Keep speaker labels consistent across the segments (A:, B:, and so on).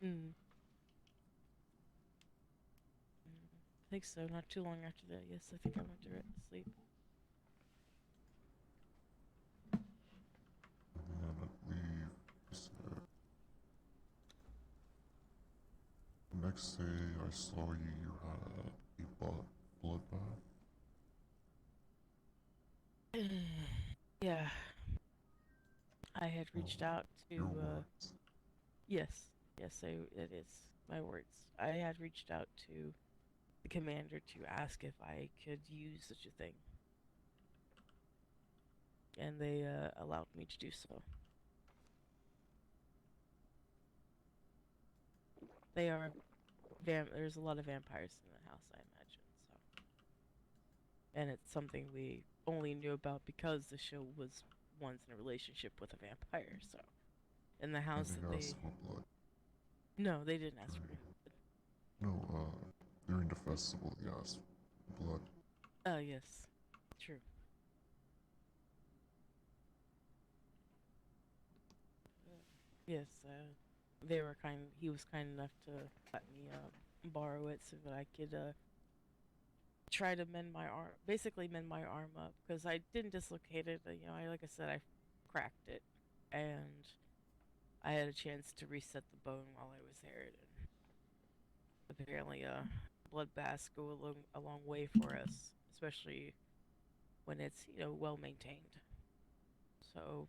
A: Mm. I think so. Not too long after that. Yes, I think I went direct to sleep.
B: And then I believe you said the next day I saw you had a bloodbath.
A: Yeah, I had
B: Well,
A: reached out
B: your
A: to,
B: words.
A: yes, yes, it is my words. I had reached out to the commander to ask if I could use such a thing, and they allowed me to do so. They are there's a lot of vampires in the house, I imagine. So, and it's something we only knew about because the show was once in a relationship with a vampire. So, in the
B: And
A: house that
B: they
A: they
B: asked for blood.
A: no, they didn't ask for
B: During,
A: any blood.
B: no, during the festival they asked for blood.
A: Oh yes, true. Yes, they were kind. He was kind enough to let me borrow it so that I could try to mend my arm, basically mend my arm up because I didn't dislocate it. I like I said, I cracked it, and I had a chance to reset the bone while I was there. And apparently, blood baths go a long way for us, especially when it's well maintained. So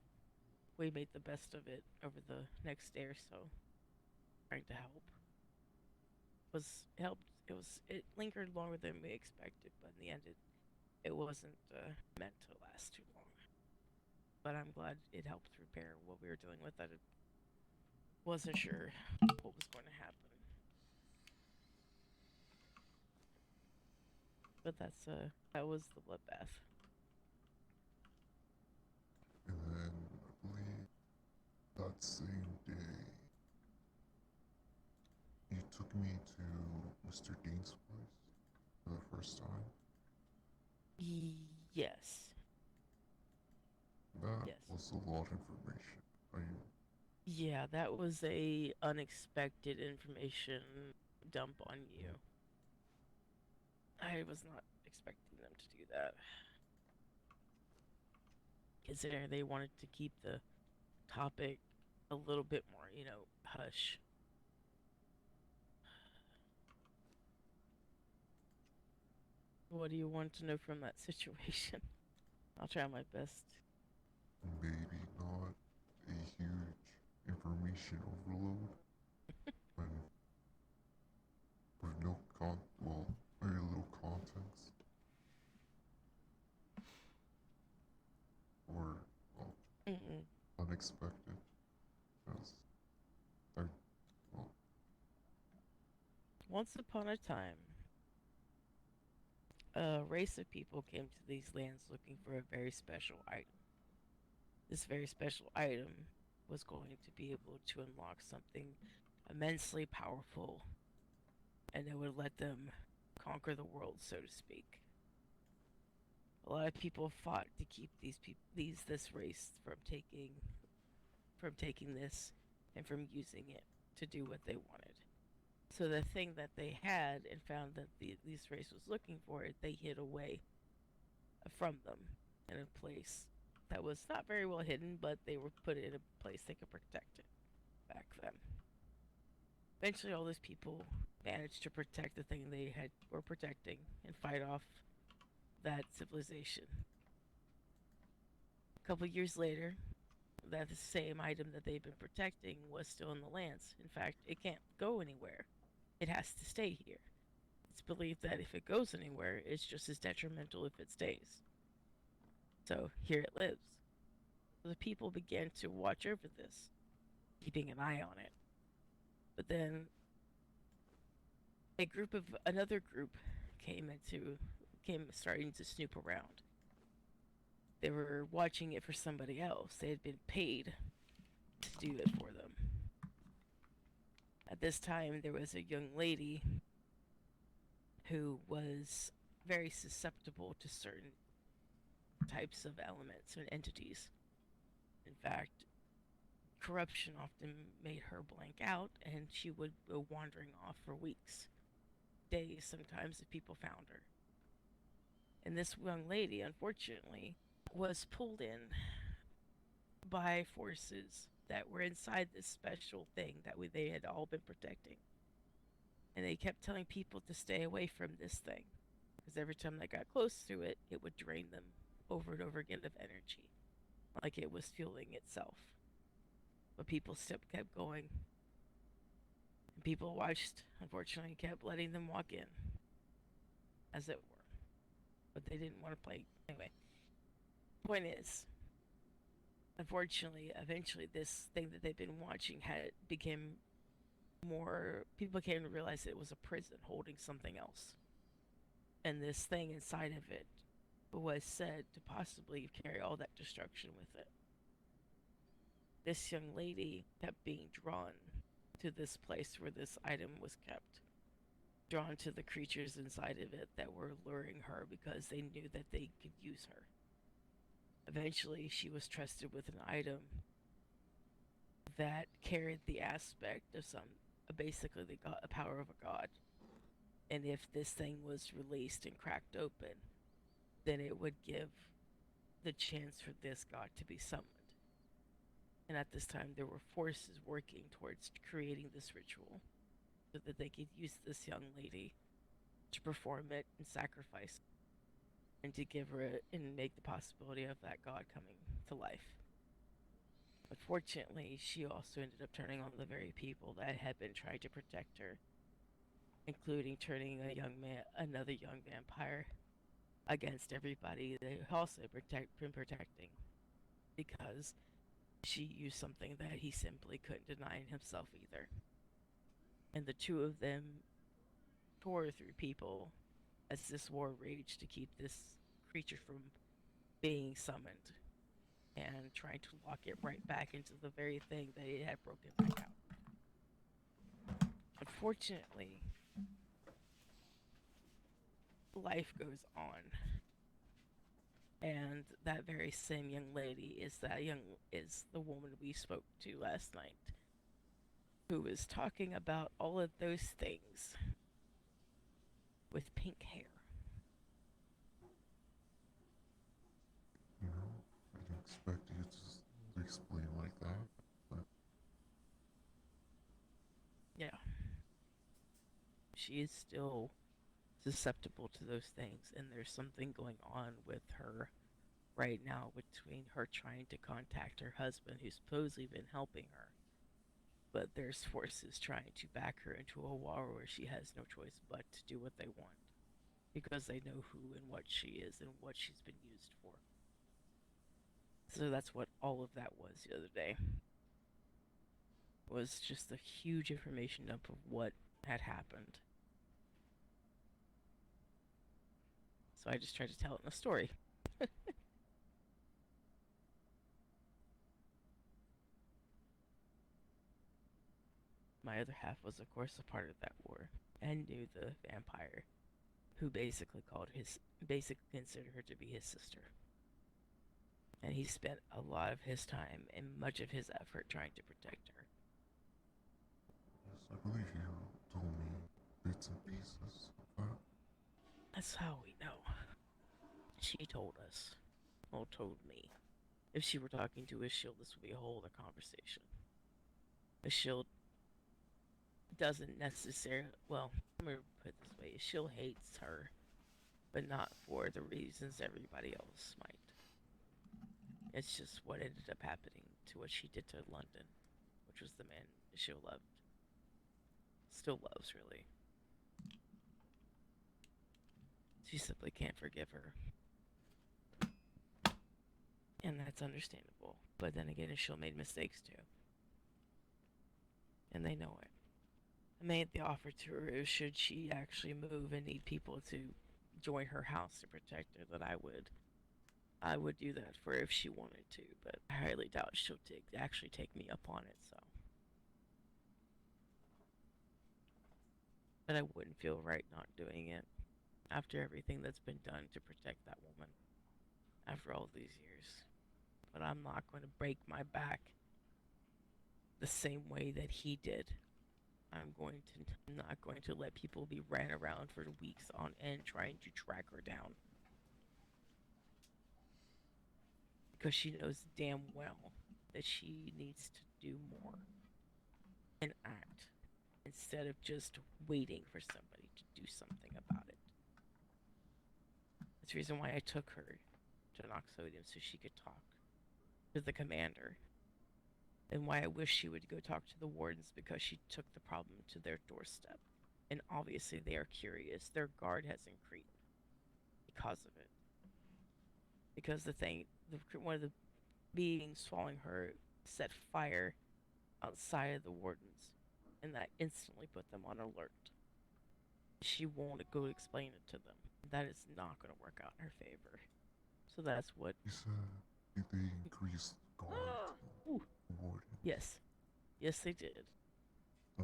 A: we made the best of it over the next day or so, trying to help. Was helped. It lingered longer than we expected, but in the end, it wasn't meant to last too long. But I'm glad it helped repair what we were dealing with. That it wasn't sure what was going to happen. But that was the bloodbath.
B: And then I believe that same day you took me to Mr. Dean's place for the first time.
A: Yes,
B: That
A: yes,
B: was a lot of information. Are you
A: yeah. That was a unexpected information dump on you. I was not expecting them to do that, considering they wanted to keep the topic a little bit more, hush. What do you want to know from that situation? I'll try my best.
B: maybe not a huge information overload when with no well, very little context or well,
A: Mm-mm.
B: unexpected? Because I well,
A: Once upon a time, a race of people came to these lands looking for a very special item. This very special item was going to be able to unlock something immensely powerful, and it would let them conquer the world, so to speak. A lot of people fought to keep this race from taking this and from using it to do what they wanted. So the thing that they had and found that this race was looking for, it they hid away from them in a place that was not very well hidden, but they were put in a place they could protect it back then. Eventually, all those people managed to protect the thing they were protecting and fight off that civilization. A couple years later, that the same item that they've been protecting was still in the lands. In fact, it can't go anywhere. It has to stay here. It's believed that if it goes anywhere, it's just as detrimental if it stays. So here it lives. The people began to watch over this, keeping an eye on it. But then another group came starting to snoop around. They were watching it for somebody else. They had been paid to do it for them. At this time, there was a young lady who was very susceptible to certain types of elements and entities. In fact, corruption often made her blank out, and she would go wandering off for weeks, days sometimes, if people found her. And this young lady, unfortunately, was pulled in by forces that were inside this special thing that they had all been protecting. And they kept telling people to stay away from this thing, because every time they got close to it, it would drain them over and over again of energy, like it was fueling itself. But people still kept going. And people watched, unfortunately, kept letting them walk in, as it were. But they didn't want to play. Anyway, point is, unfortunately, eventually, this thing that they've been watching became more. People came to realize it was a prison holding something else. And this thing inside of it was said to possibly carry all that destruction with it. This young lady kept being drawn to this place where this item was kept, drawn to the creatures inside of it that were luring her because they knew that they could use her. Eventually, she was trusted with an item that carried the aspect of basically the power of a god. And if this thing was released and cracked open, then it would give the chance for this god to be summoned. And at this time, there were forces working towards creating this ritual so that they could use this young lady to perform it and sacrifice and to give her and make the possibility of that god coming to life. Unfortunately, she also ended up turning on the very people that had been trying to protect her, including turning another young vampire against everybody they also been protecting, because she used something that he simply couldn't deny in himself either. And the two of them tore through people as this war raged to keep this creature from being summoned and trying to lock it right back into the very thing that it had broken back out. Unfortunately, life goes on. And that very same young lady is the woman we spoke to last night, who was talking about all of those things with pink hair.
B: You know, I didn't expect you to explain like that, but
A: Yeah. She is still susceptible to those things, and there's something going on with her right now between her trying to contact her husband, who's supposedly been helping her, but there's forces trying to back her into a war where she has no choice but to do what they want, because they know who and what she is and what she's been used for. So that's what all of that was the other day. Was just a huge information dump of what had happened. So I just tried to tell it in a story. My other half was, of course, a part of that war and knew the vampire, who basically considered her to be his sister. And he spent a lot of his time and much of his effort trying to protect her.
B: yes, I believe you told me bits and pieces of that.
A: That's how we know. She told us. Well, told me. If she were talking to Ishil, this would be a whole other conversation. Ishil doesn't necessarily, well, let me put it this way. Ishil hates her, but not for the reasons everybody else might. It's just what ended up happening to what she did to London, which was the man Ishil loved. Still loves, really. She simply can't forgive her. And that's understandable. But then again, Ishil made mistakes too. And they know it. I made the offer to her, should she actually move and need people to join her house to protect her, that I would do that for her if she wanted to, but I highly doubt she'll actually take me up on it, so. But I wouldn't feel right not doing it after everything that's been done to protect that woman after all these years. But I'm not going to break my back the same way that he did. I'm not going to let people be ran around for weeks on end trying to track her down. Because she knows damn well that she needs to do more and act instead of just waiting for somebody to do something about it. That's the reason why I took her to Noxodium so she could talk to the commander. And why I wish she would go talk to the wardens, because she took the problem to their doorstep. And obviously they are curious. Their guard has increased because of it. Because one of the beings following her set fire outside of the wardens, and that instantly put them on alert. She won't go explain it to them. That is not going to work out in her favor. So that's what.
B: You said they increased the guard to the warden.
A: Yes. Yes, they did.
B: Oh.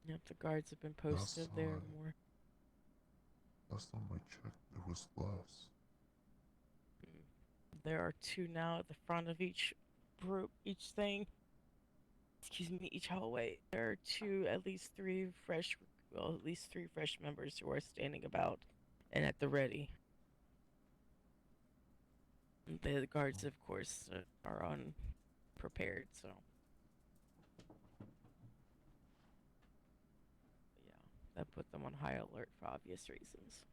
A: Yep, the guards have been posted there more.
B: Last time I checked, there was less.
A: There are 2 now at the front of each group, each thing. Excuse me, each hallway. There are 2, at least 3 fresh, well, at least 3 fresh members who are standing about and at the ready. The guards, of course, are unprepared, so. Yeah, that put them on high alert for obvious reasons.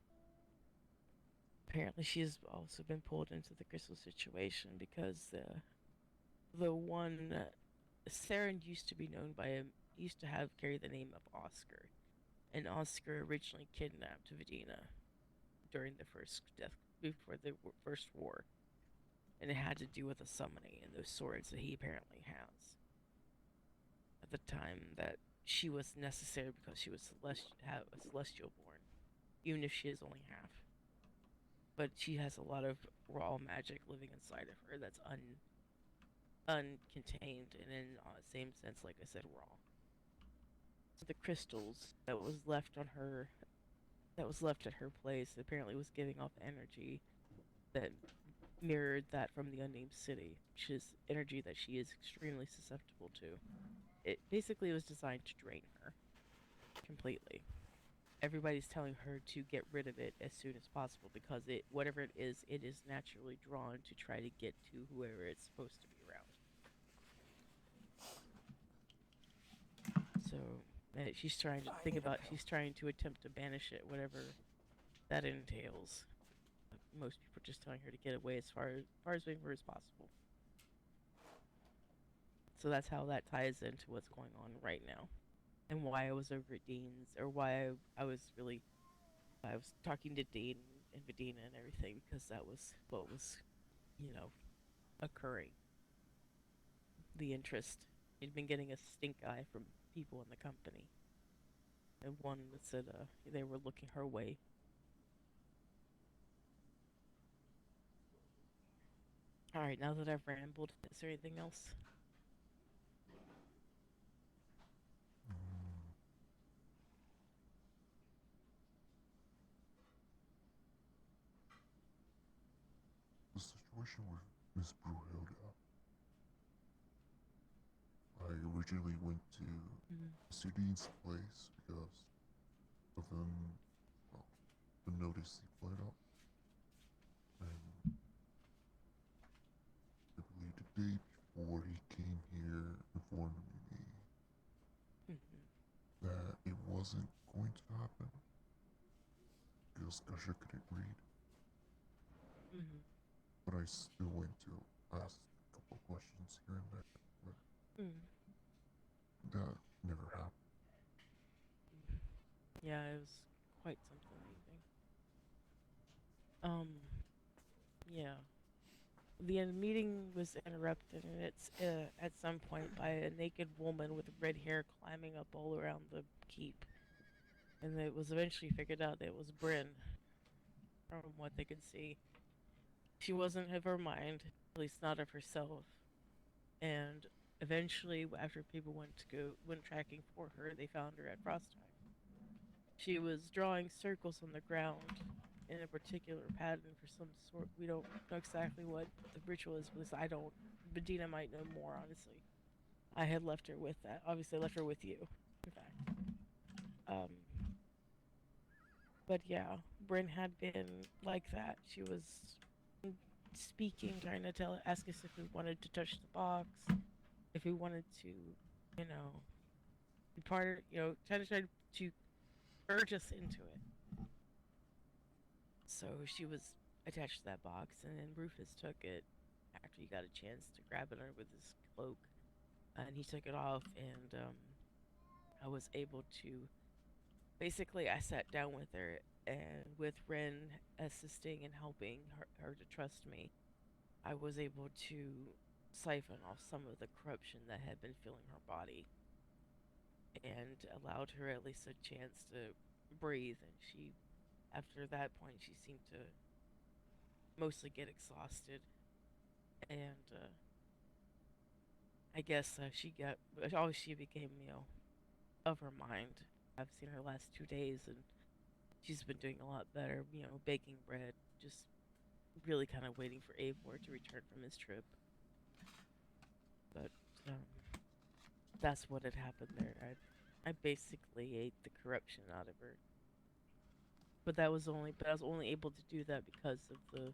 A: Apparently, she's also been pulled into the crystal situation because the one Saren used to be known by him, used to carry the name of Oscar, and Oscar originally kidnapped Vidina during the first before the first war, and it had to do with a summoning and those swords that he apparently has. At the time that she was necessary because she was a celestial born, even if she is only half. But she has a lot of raw magic living inside of her that's uncontained, and in the same sense, like I said, raw. So the crystals that was left at her place, apparently was giving off energy that mirrored that from the unnamed city, which is energy that she is extremely susceptible to. It basically was designed to drain her completely. Everybody's telling her to get rid of it as soon as possible because whatever it is naturally drawn to try to get to whoever it's supposed to be around. So she's trying to attempt to banish it, whatever that entails. Most people are just telling her to get away as far as possible. So that's how that ties into what's going on right now. And why I was over at Dean's, or why I was talking to Dean and Vidina and everything, because that was what was, occurring. The interest. He'd been getting a stink eye from people in the company. And one that said they were looking her way. Alright, now that I've rambled, is there anything else?
B: The situation with Miss Brunhilde. I originally went to Mr. Dean's place because of the notice he put up. And I believe the day before he came here informing me that it wasn't going to happen because Gusher couldn't read. But I still went to ask a couple questions here and there, but that never happened.
A: Yeah, it was quite something, I think. Yeah. The meeting was interrupted, and it's at some point by a naked woman with red hair climbing up all around the keep. And it was eventually figured out that it was Bryn, from what they could see. She wasn't of her mind, at least not of herself. And eventually, after people went tracking for her, they found her at Frostheim. She was drawing circles on the ground in a particular pattern for some sort. We don't know exactly what the ritual is, because I don't. Bedina might know more, honestly. I had left her with that. Obviously, I left her with you, in fact. Um, but yeah, Bryn had been like that. She was speaking, trying to ask us if we wanted to touch the box, if we wanted to, you know, be part of, try to urge us into it. So she was attached to that box, and then Rufus took it after he got a chance to grab it under with his cloak, and he took it off, and I was able to. Basically, I sat down with her, and with Ren assisting and helping her to trust me, I was able to siphon off some of the corruption that had been filling her body, and allowed her at least a chance to breathe. And she, after that point, she seemed to mostly get exhausted, and I guess she became, of her mind. I've seen her last 2 days, and she's been doing a lot better, baking bread, just really kind of waiting for Avor to return from his trip. But um, that's what had happened there. I basically ate the corruption out of her. But I was only able to do that because of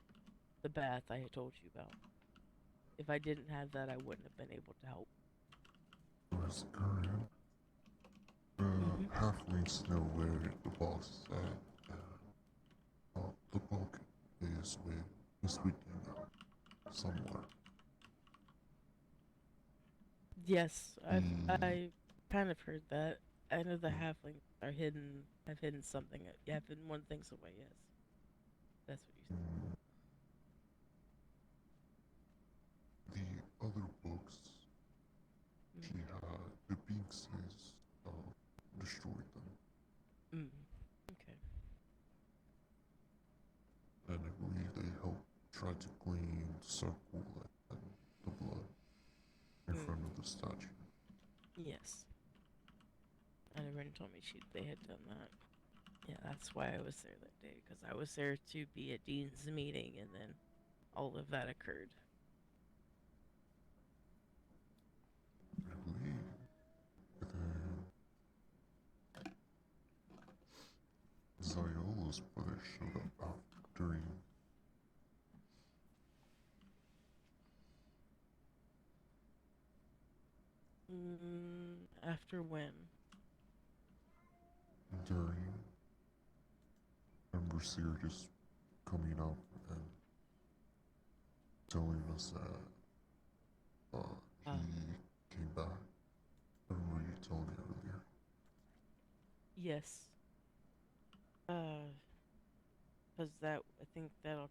A: the bath I had told you about. If I didn't have that, I wouldn't have been able to help.
B: Miss Curran, halflings know where the boss is at. The book is with you now, somewhere.
A: Yes,
B: The
A: I kind of heard that. I know the halflings are hidden. Have hidden something. You have hidden one things away. Yes, that's what you said.
B: the other books she had, the Binxes destroyed them,
A: Mm. Okay.
B: and I believe they helped try to clean the circle and the blood in front of the statue.
A: Yes. And Ren told me they had done that. Yeah, that's why I was there that day, because I was there to be at Dean's meeting, and then all of that occurred.
B: I believe then Ziola's brother showed up during
A: After when?
B: during Ember Seer just coming up and telling us that he came back. I remember you told me earlier.
A: Yes. Because I think that all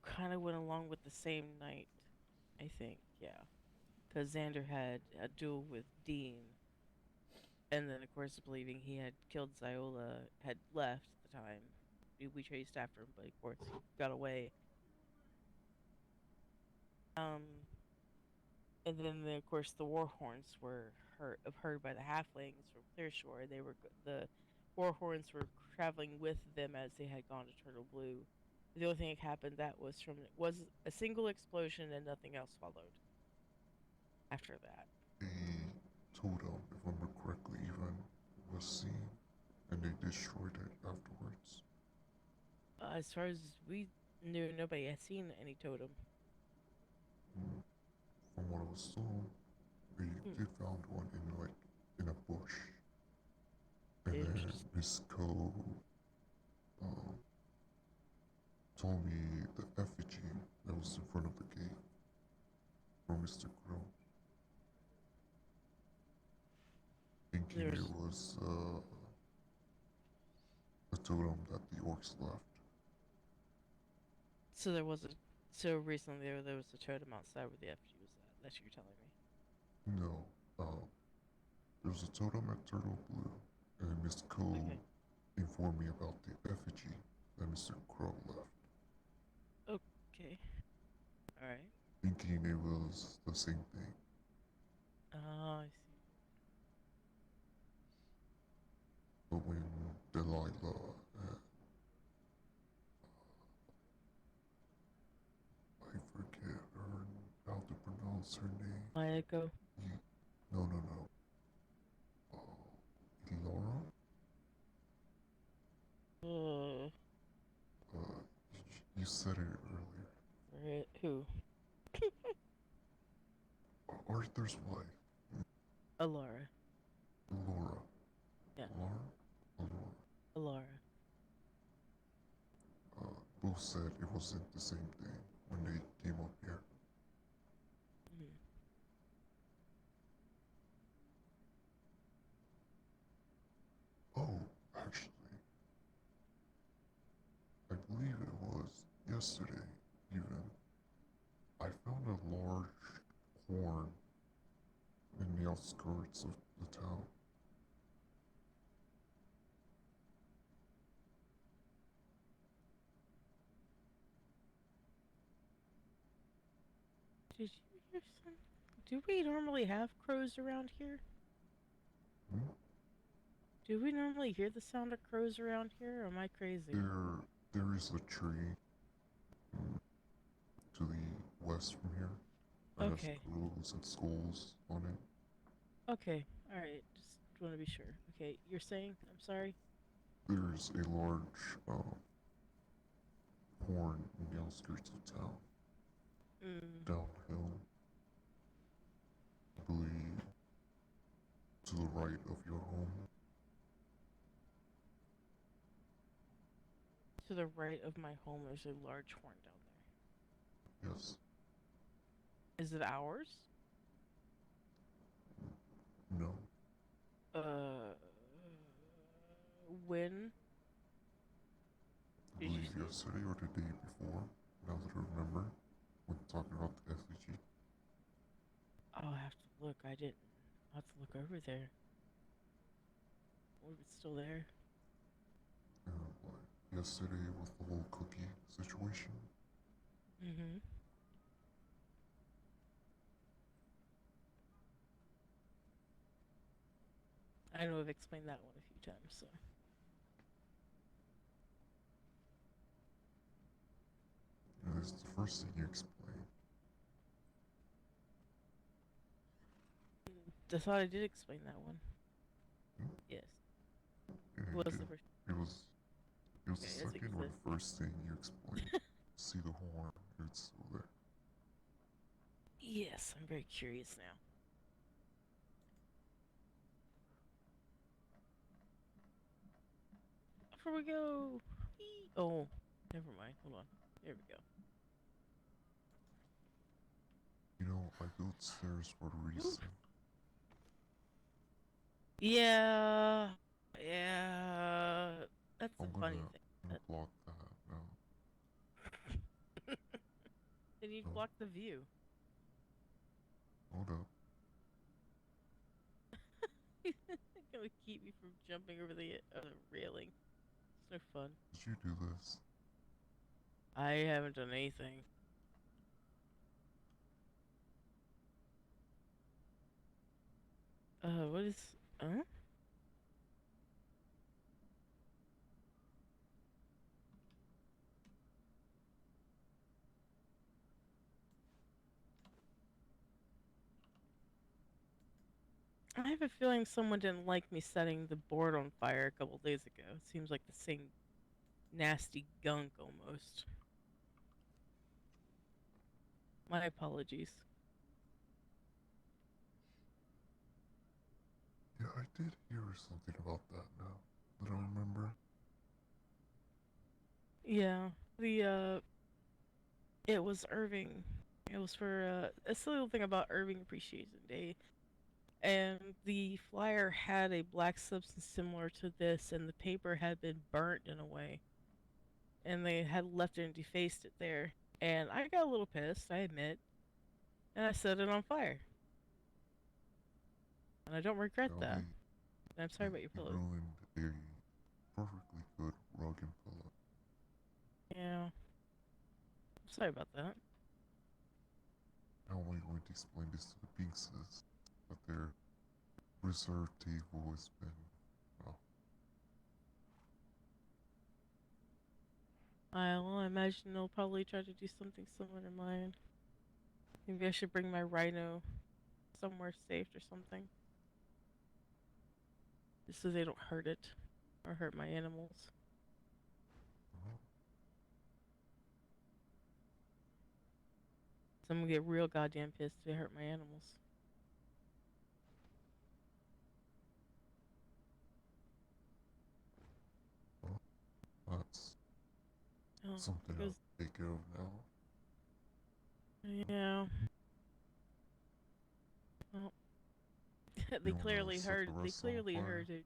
A: kind of went along with the same night. I think, yeah. Because Xander had a duel with Dean, and then, of course, believing he had killed Ziola, had left at the time. We chased after him, but of course he got away. Um, and then, of course, the Warhorns were heard by the halflings from Clearshore. The Warhorns were traveling with them as they had gone to Turtle Blue. The only thing that happened that was a single explosion, and nothing else followed after that.
B: The totem, if I remember correctly, even was seen and they destroyed it afterwards.
A: As far as we knew, nobody had seen any totem.
B: From what I was told, they did found one in a bush. And then Miss Cole told me the effigy that was in front of the gate for Mr. Crow. Thinking it was a totem that the orcs left.
A: So recently there was a totem outside where the effigy was at. That's what you're telling me.
B: No, there was a totem at Turtle Blue, and Miss Cole informed me about the effigy that Mr. Crow left.
A: Okay. Alright.
B: Thinking it was the same thing.
A: Oh, I see.
B: But when Delilah was her name?
A: Mayako.
B: No. Laura?
A: Uh,
B: You said it earlier.
A: right. Who?
B: Arthur's wife.
A: Alara.
B: Laura.
A: Yeah.
B: Laura?
A: Alara.
B: Both said it wasn't the same thing when they came up here.
A: Mhm.
B: Oh, actually, I believe it was yesterday, even. I found a large horn in the outskirts of the town.
A: Did you hear some? Do we normally have crows around here?
B: Hmm?
A: Do we normally hear the sound of crows around here, or am I crazy?
B: There is a tree to the west from here that has
A: Okay.
B: crows and skulls on it.
A: Okay. Alright. Just want to be sure. Okay. You're saying? I'm sorry?
B: There's a large horn in the outskirts of town,
A: Mm.
B: downhill, I believe, to the right of your home.
A: To the right of my home, there's a large horn down
B: Yes.
A: there. Is it ours?
B: No.
A: When
B: I
A: did you
B: believe
A: see it?
B: yesterday or the day before, now that I remember, when talking about the effigy.
A: I'll have to look. I didn't. I'll have to look over there. What if it's still there?
B: Like yesterday with the whole cookie situation.
A: Mm-hmm. I know I've explained that one a few times, so.
B: This is the first thing you explained.
A: I thought I did explain that one.
B: Hmm?
A: Yes.
B: Yeah, you
A: What's
B: did.
A: the first?
B: It was the
A: Okay, that's what you
B: second or
A: said.
B: the first thing you explained. See the horn, it's still there.
A: Yes, I'm very curious now. Before we go. Oh, never mind. Hold on. There we go.
B: You know, I built stairs for a
A: Ooh.
B: reason.
A: Yeah. Yeah. That's a
B: I'm
A: funny
B: gonna,
A: thing.
B: gonna block that now.
A: Then you'd
B: No,
A: block the view.
B: hold up.
A: It's gonna keep me from jumping over the railing. It's no fun.
B: Did you do this?
A: I haven't done anything. What is? Huh? I have a feeling someone didn't like me setting the board on fire a couple days ago. It seems like the same nasty gunk almost. My apologies.
B: Yeah, I did hear something about that now that I remember.
A: Yeah, it was Irving. It was for a silly little thing about Irving Appreciation Day, and the flyer had a black substance similar to this, and the paper had been burnt in a way, and they had left it and defaced it there. And I got a little pissed, I admit, and I set it on fire. And I don't regret that.
B: Probably
A: And I'm sorry about your
B: it
A: pillows.
B: ruined a perfectly good rug and pillow.
A: Yeah, I'm sorry about that.
B: How am I going to explain this to the Pinkses? That their reserved table has been, well,
A: I imagine they'll probably try to do something similar to mine. Maybe I should bring my rhino somewhere safe or something. Just so they don't hurt it or hurt my animals.
B: Oh,
A: So I'm gonna get real goddamn pissed if they hurt my animals.
B: well, that's
A: Oh,
B: something
A: it
B: I'll
A: was,
B: take care of now.
A: yeah. Well, they
B: You wanna
A: clearly
B: set the
A: heard. They
B: rest on
A: clearly
B: fire?
A: heard who.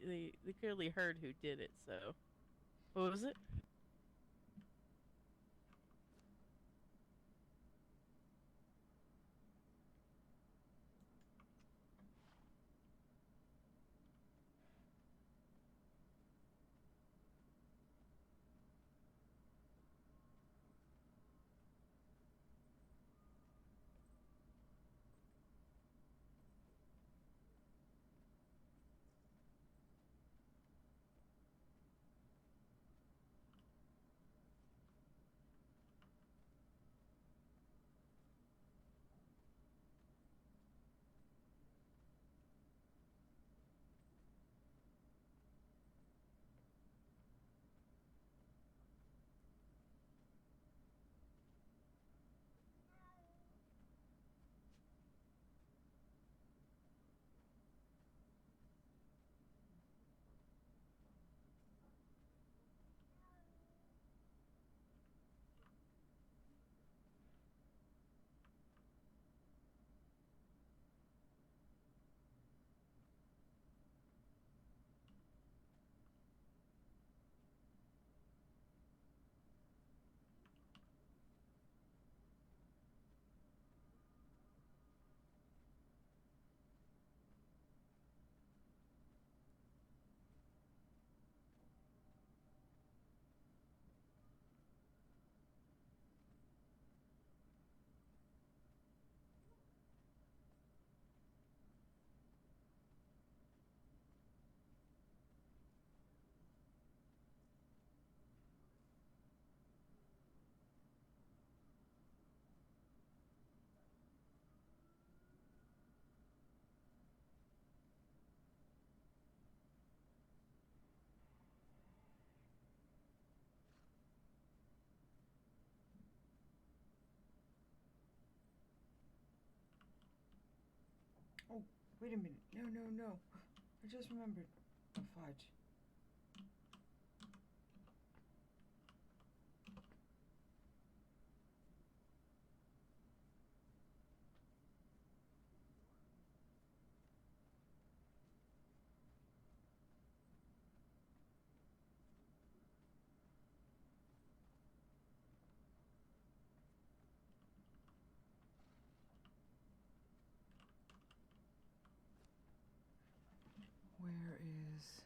A: They clearly heard who did it. So, what was it?
C: Oh, wait a minute. No, no, no. I just remembered. A fudge. Where is...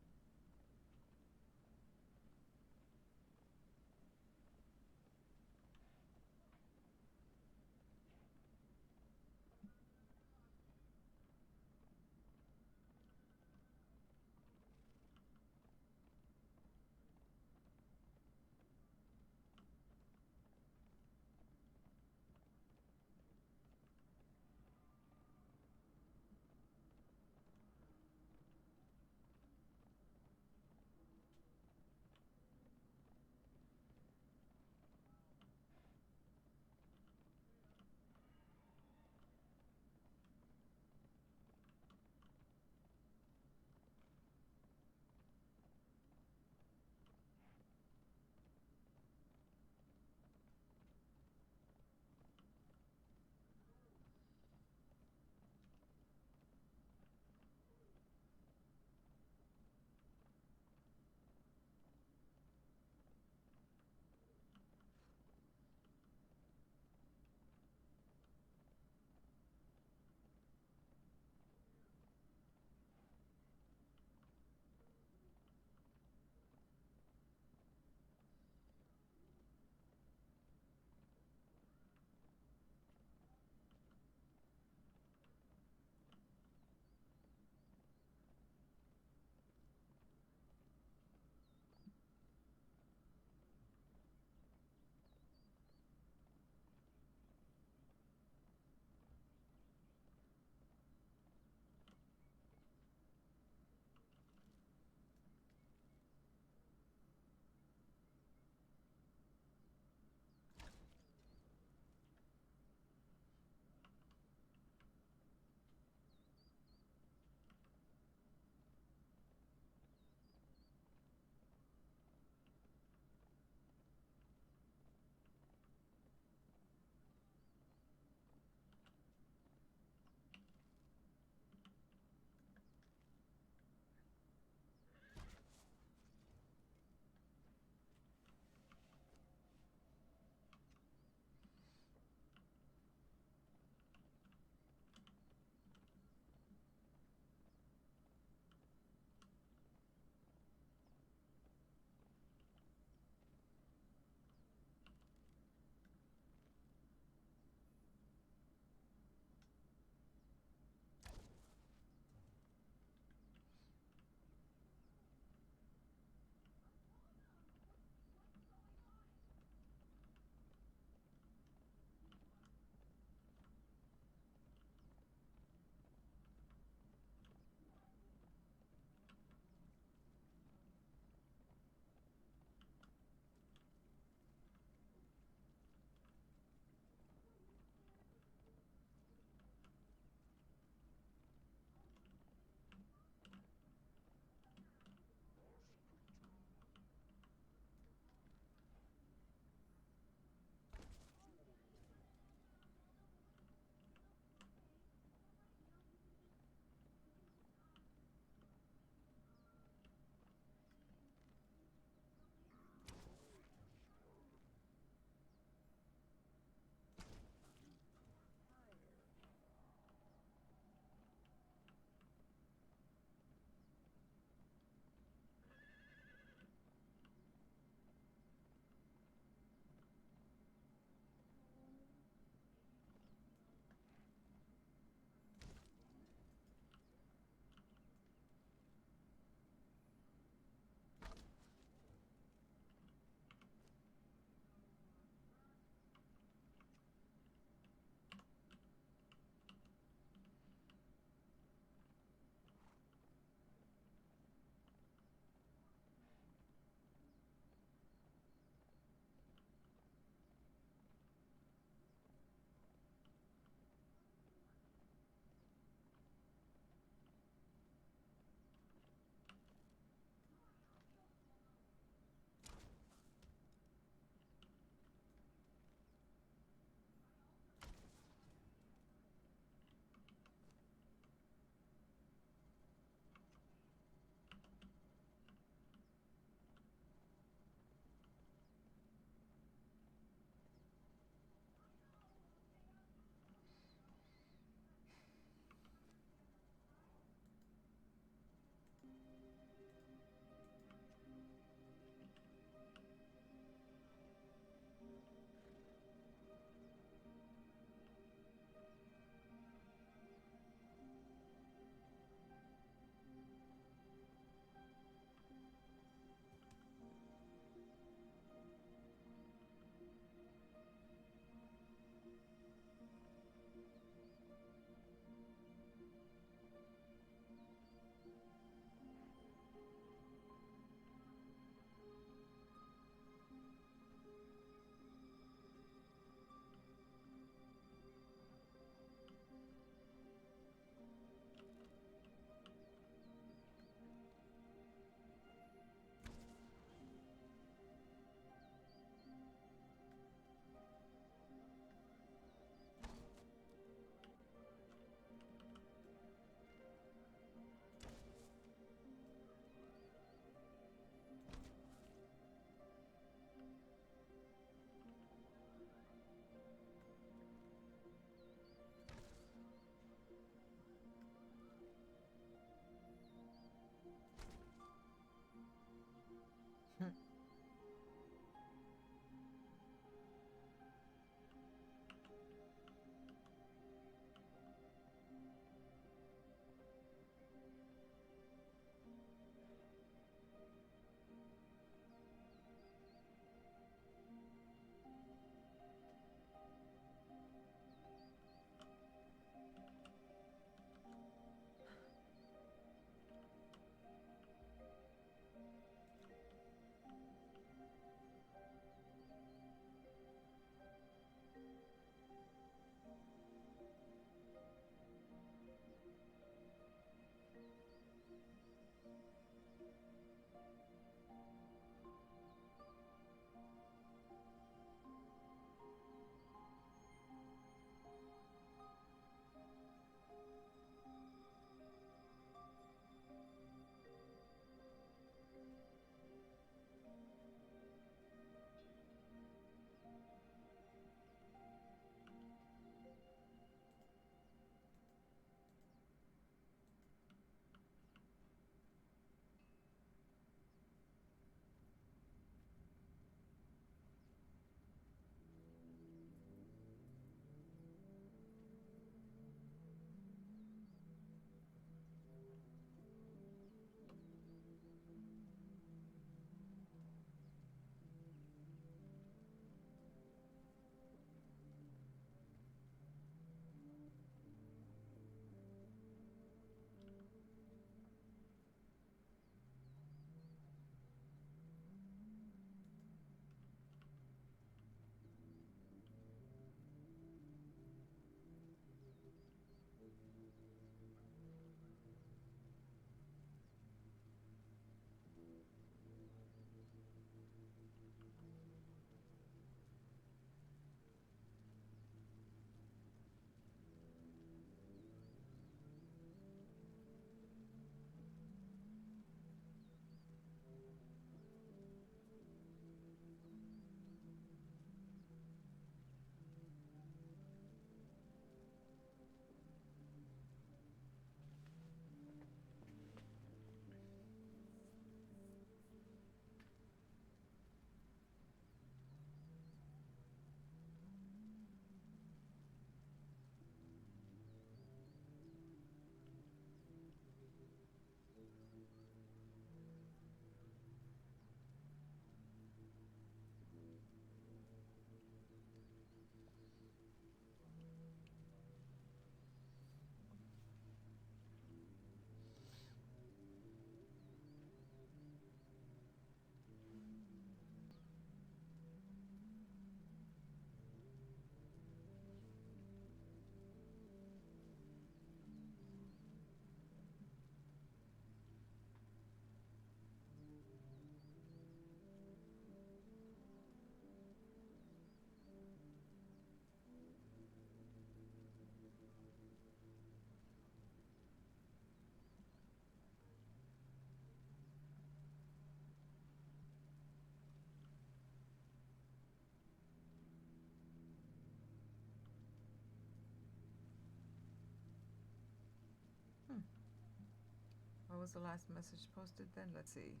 C: was the last message posted then? Let's see.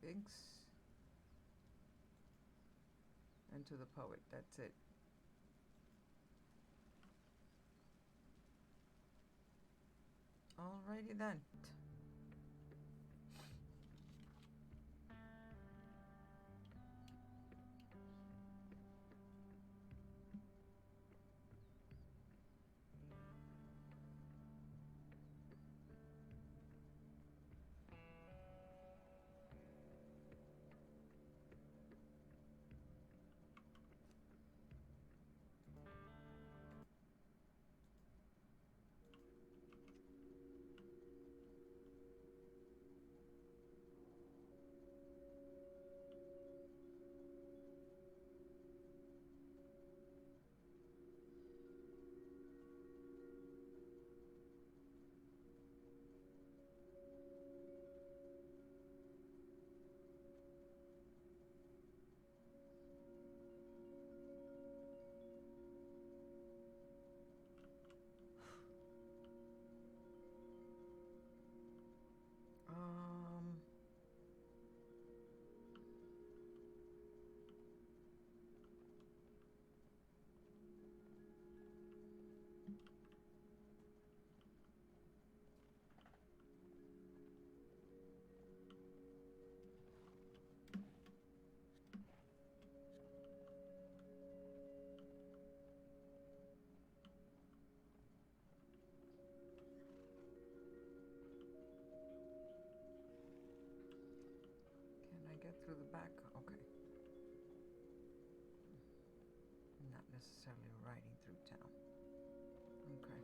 C: Binks. And to the poet, that's it. Alrighty then. Can I get through the back? Okay. Not necessarily riding through town. Okay.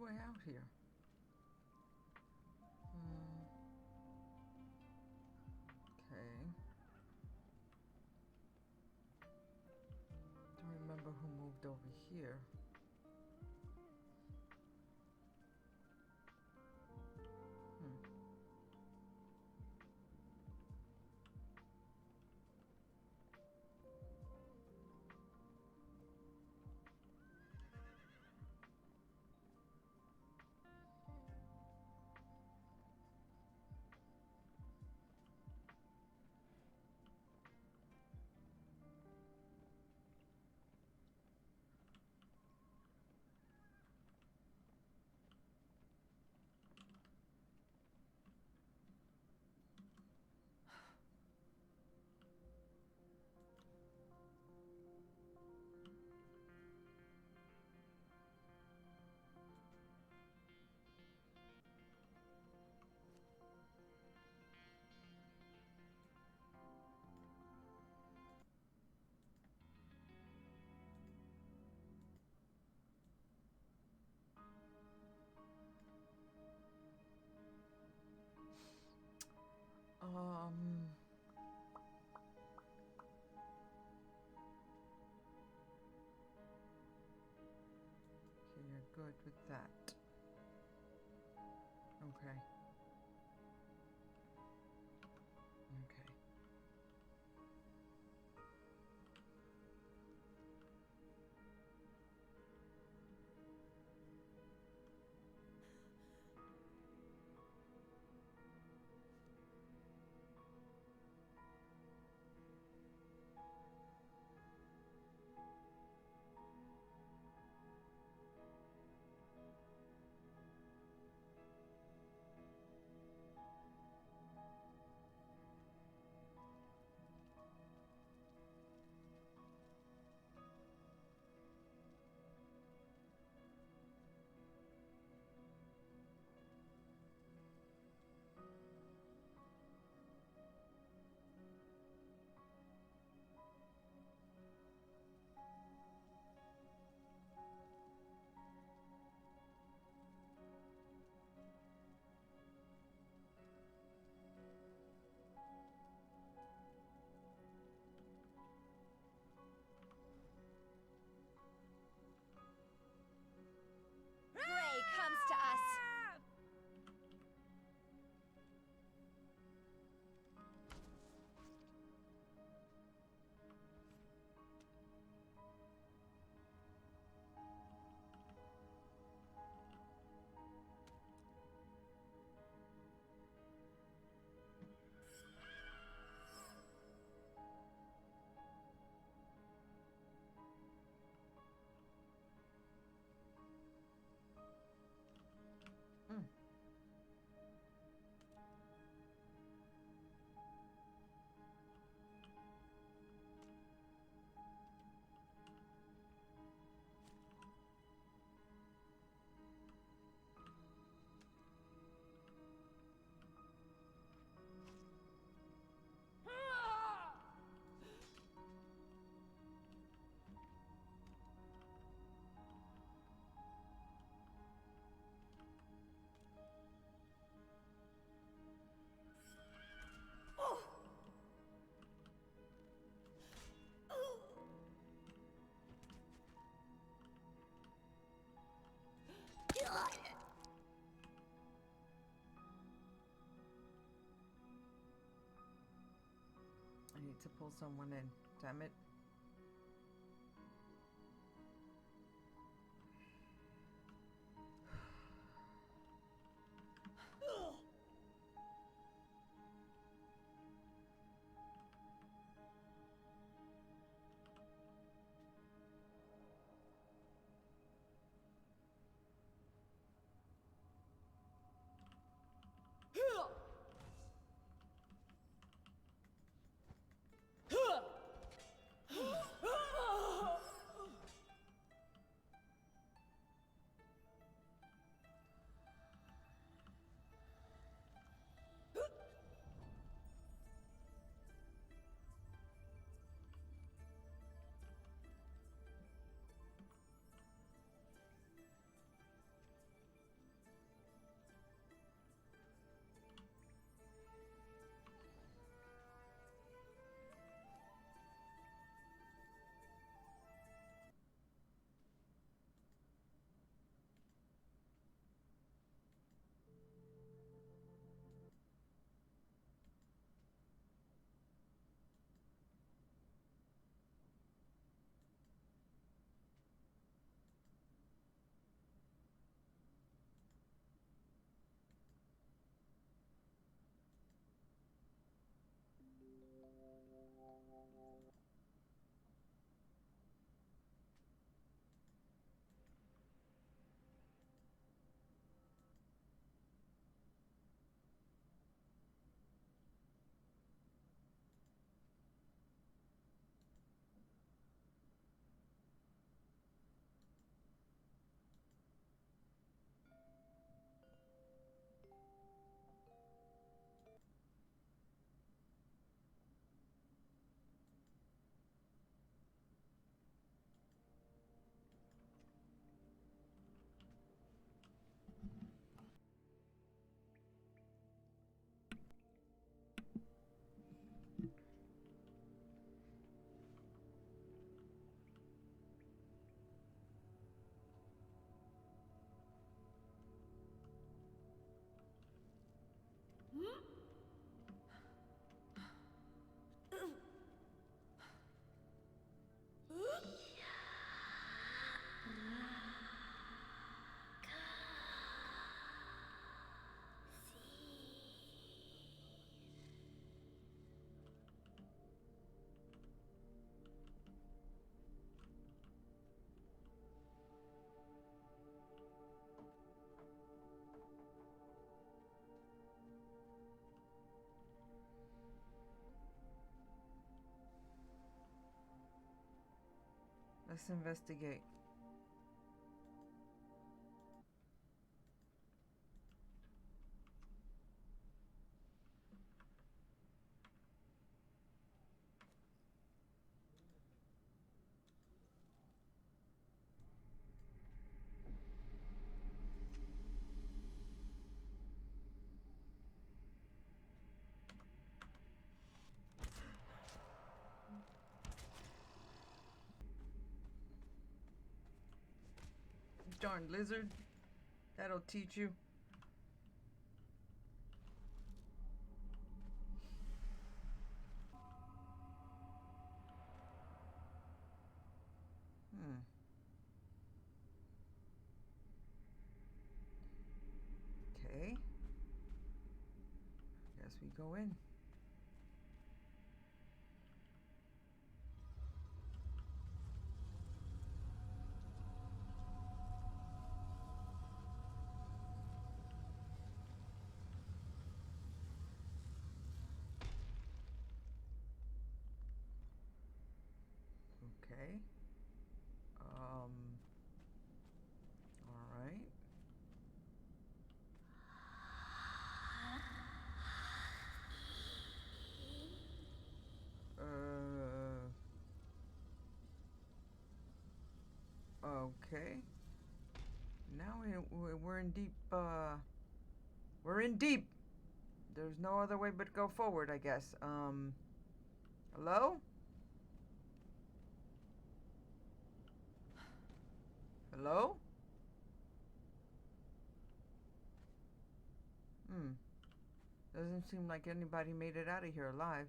C: way out here? Okay. Don't remember who moved over here. Okay, you're good with that. Okay. Okay.
D: Gray comes to us.
C: I need to pull someone in. Damn it. Let's investigate. Darn lizard. That'll teach you. Okay. Guess we go in. Okay. All right. Okay. Now we're in deep, we're in deep. There's no other way but go forward, I guess. Hello? Hello? Doesn't seem like anybody made it out of here alive.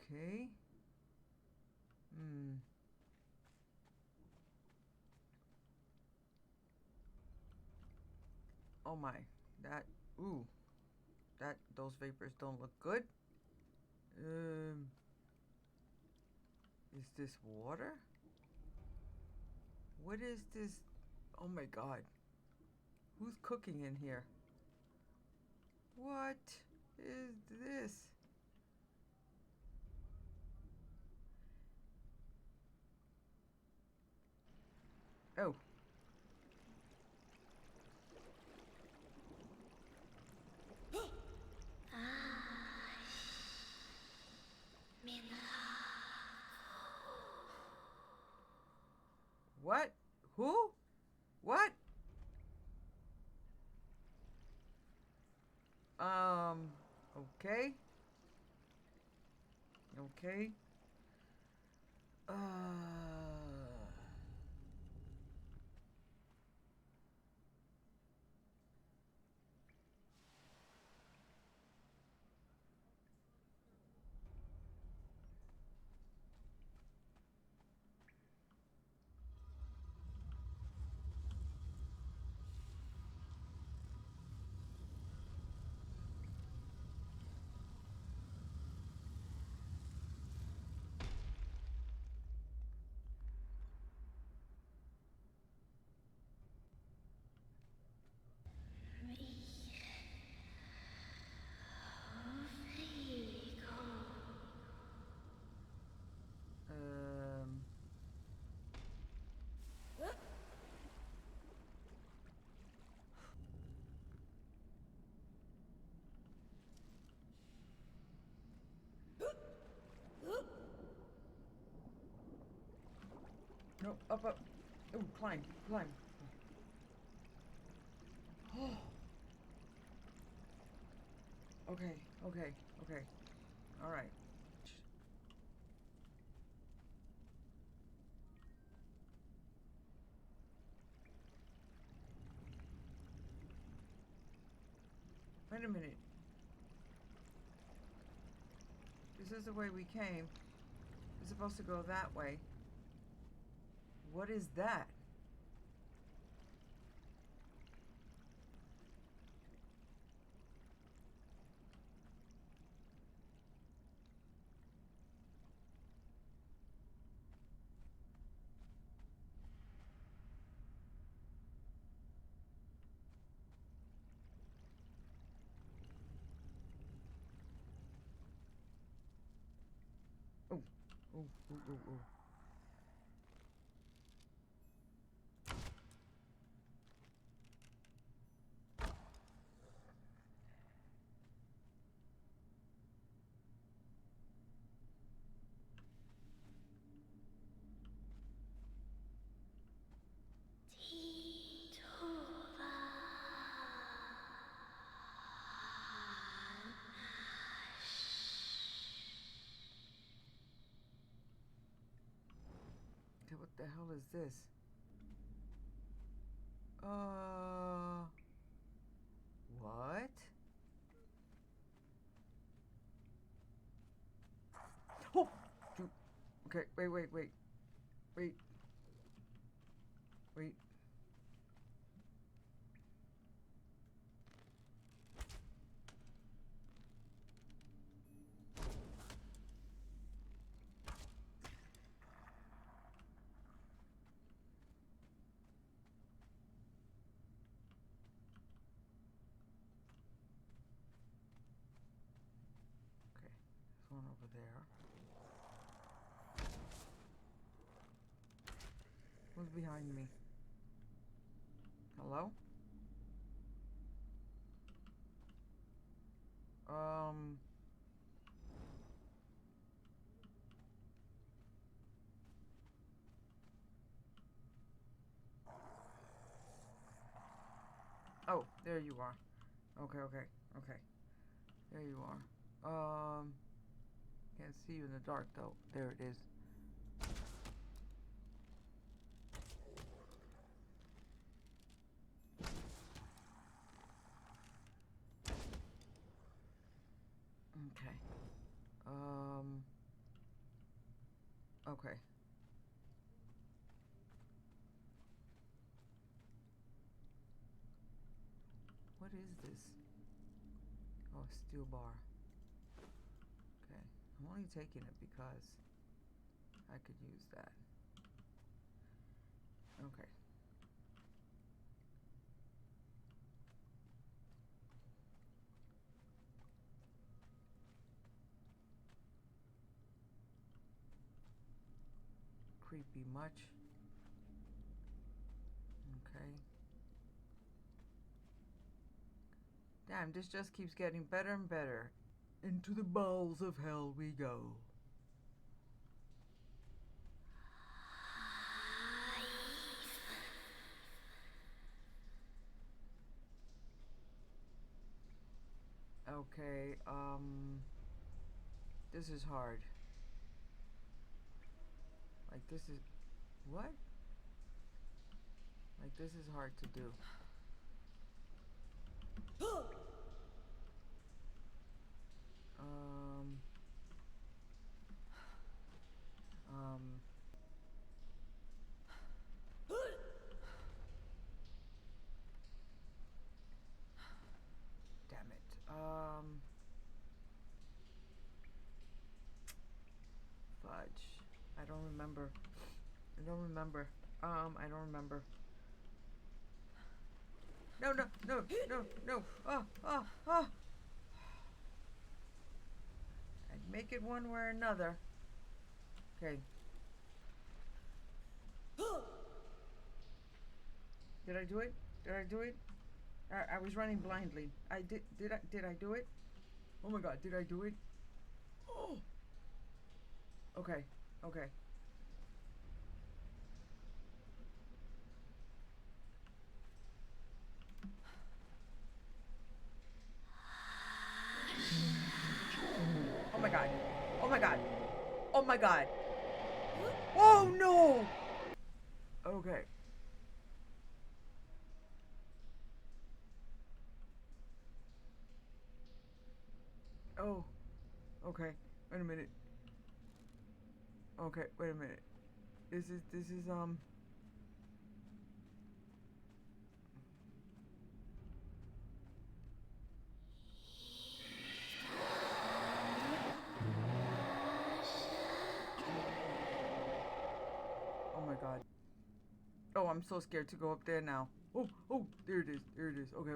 C: Okay. Oh my. Those vapors don't look good. Is this water? What is this? Oh my God. Who's cooking in here? What is this? Oh. What? Who? What? Okay. Okay. No, up. Oh, climb. Oh. Okay. All right. Wait a minute. This is the way we came. We're supposed to go that way. What is that? Oh. Oh, oh, oh, oh. Okay, what the hell is this? What? Oh! Shoot. Okay, wait. Wait. Okay, there's one over there. Who's behind me? Hello? Oh, there you are. Okay. There you are. Can't see you in the dark though. There it is. Okay. Okay. What is this? Oh, a steel bar. Okay. I'm only taking it because I could use that. Okay. Creepy much? Okay. Damn, this just keeps getting better and better. Into the bowels of hell we go. Okay, this is hard. Like, this is... What? Like, this is hard to do. Damn it. Fudge. I don't remember. I don't remember. No. I'd make it one way or another. Okay. Did I do it? I was running blindly. Did I do it? Oh my god, did I do it? Oh. Okay. Oh my god. Oh no! Okay. Oh. Okay. Wait a minute. Okay, wait a minute. This is Oh my god. Oh, I'm so scared to go up there now. Oh, there it is. Okay.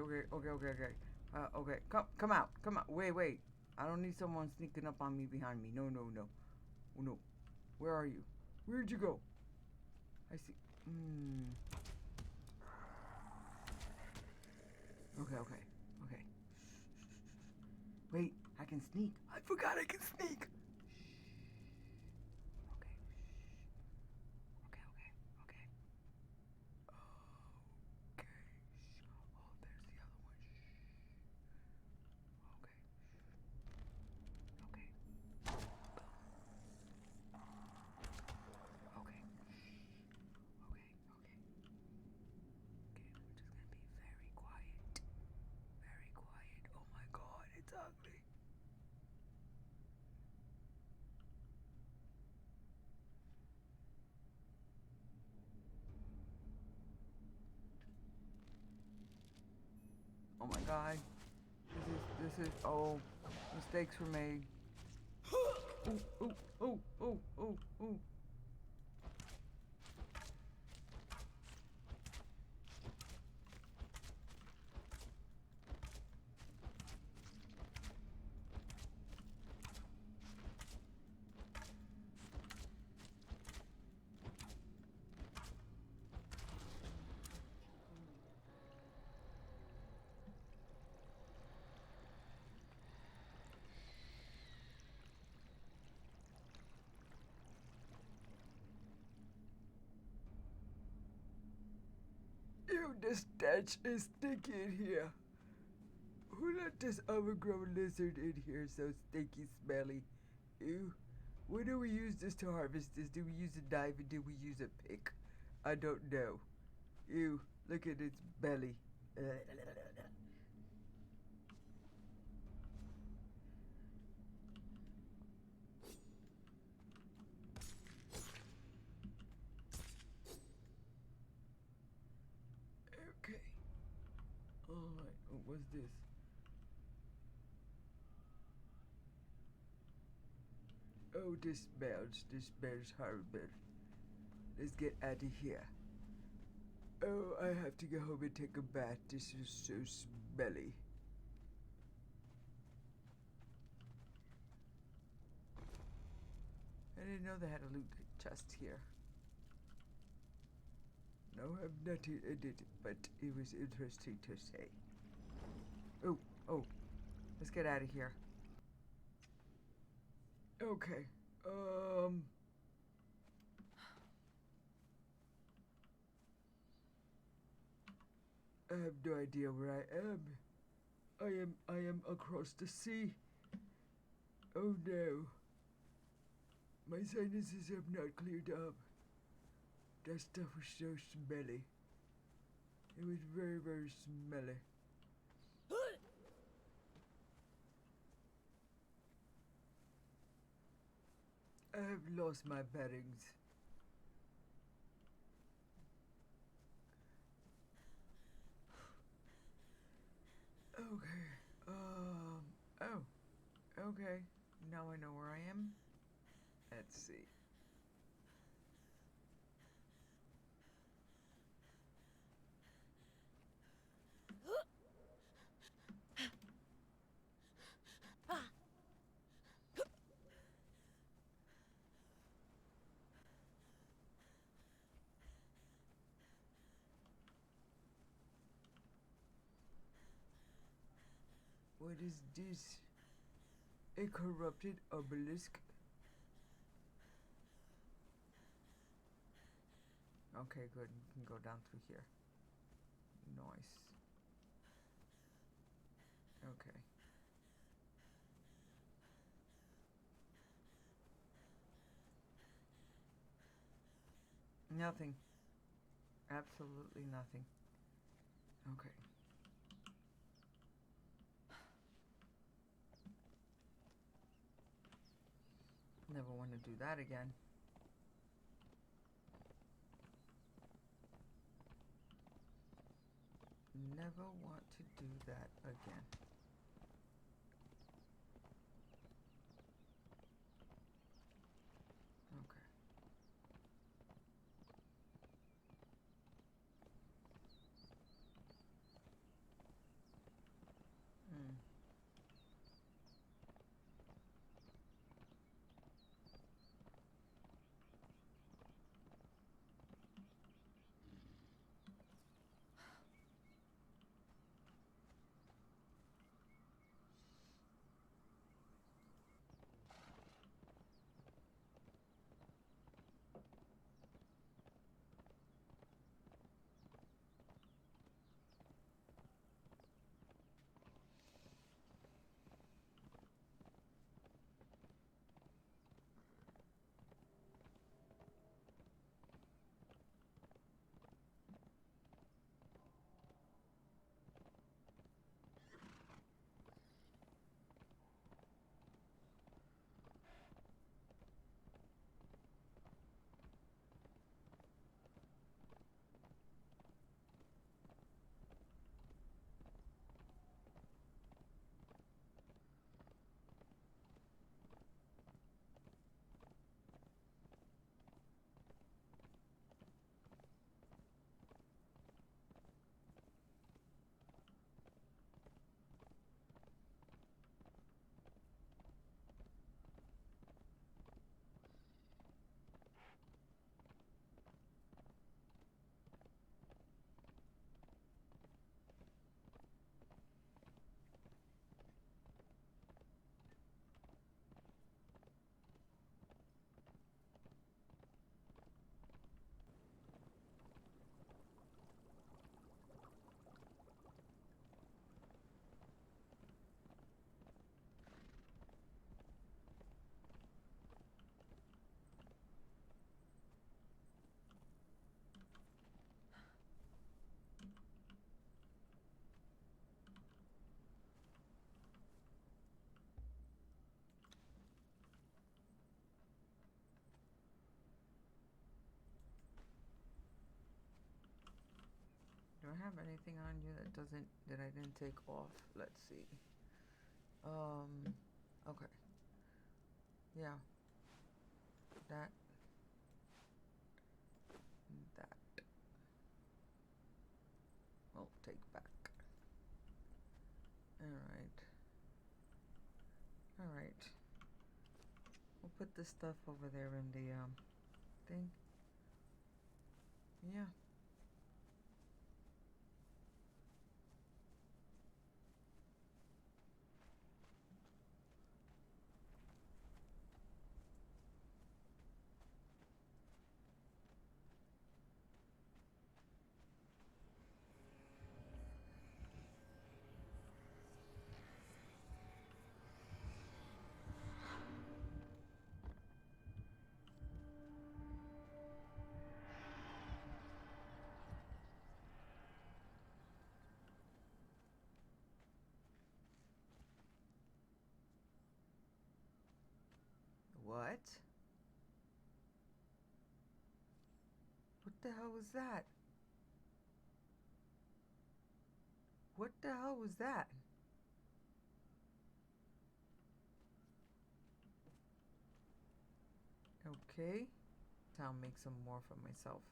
C: Okay. Come out. Wait. I don't need someone sneaking up on me behind me. No. Oh, no. Where are you? Where'd you go? I see. Okay. Wait, I can sneak. I forgot I can sneak. Okay. Okay. Okay. Okay. Oh, there's the other one. Okay. Okay. Okay. Okay. We're just gonna be very quiet. Very quiet. Oh my god, it's ugly. Oh my god. This is, oh, mistakes were made. Ooh. Ew, the stench is stinky in here. Who let this overgrown lizard in here so stinky smelly? Ew. When do we use this to harvest this? Do we use a knife and do we use a pick? I don't know. Ew, look at its belly. Okay. Alright, what's this? Oh, this smells horrible. Let's get out of here. Oh, I have to go home and take a bath. This is so smelly. I didn't know they had a loot chest here. No, I'm not in it, but it was interesting to say. Oh, let's get out of here. Okay, I have no idea where I am. I am across the sea. Oh no. My sinuses have not cleared up. That stuff was so smelly. It was very, very smelly. I have lost my bearings. Okay, okay. Now I know where I am. Let's see. What is this? A corrupted obelisk? Okay, good. You can go down through here. Nice. Okay. Nothing. Absolutely nothing. Okay. Never want to do that again. Never want to do that again. Okay. don't have anything on you that I didn't take off. Let's see. Okay. Yeah. That. We'll take back. Alright. We'll put this stuff over there in the, thing. Yeah. What? What the hell was that? What the hell was that? Okay. I'll make some more for myself.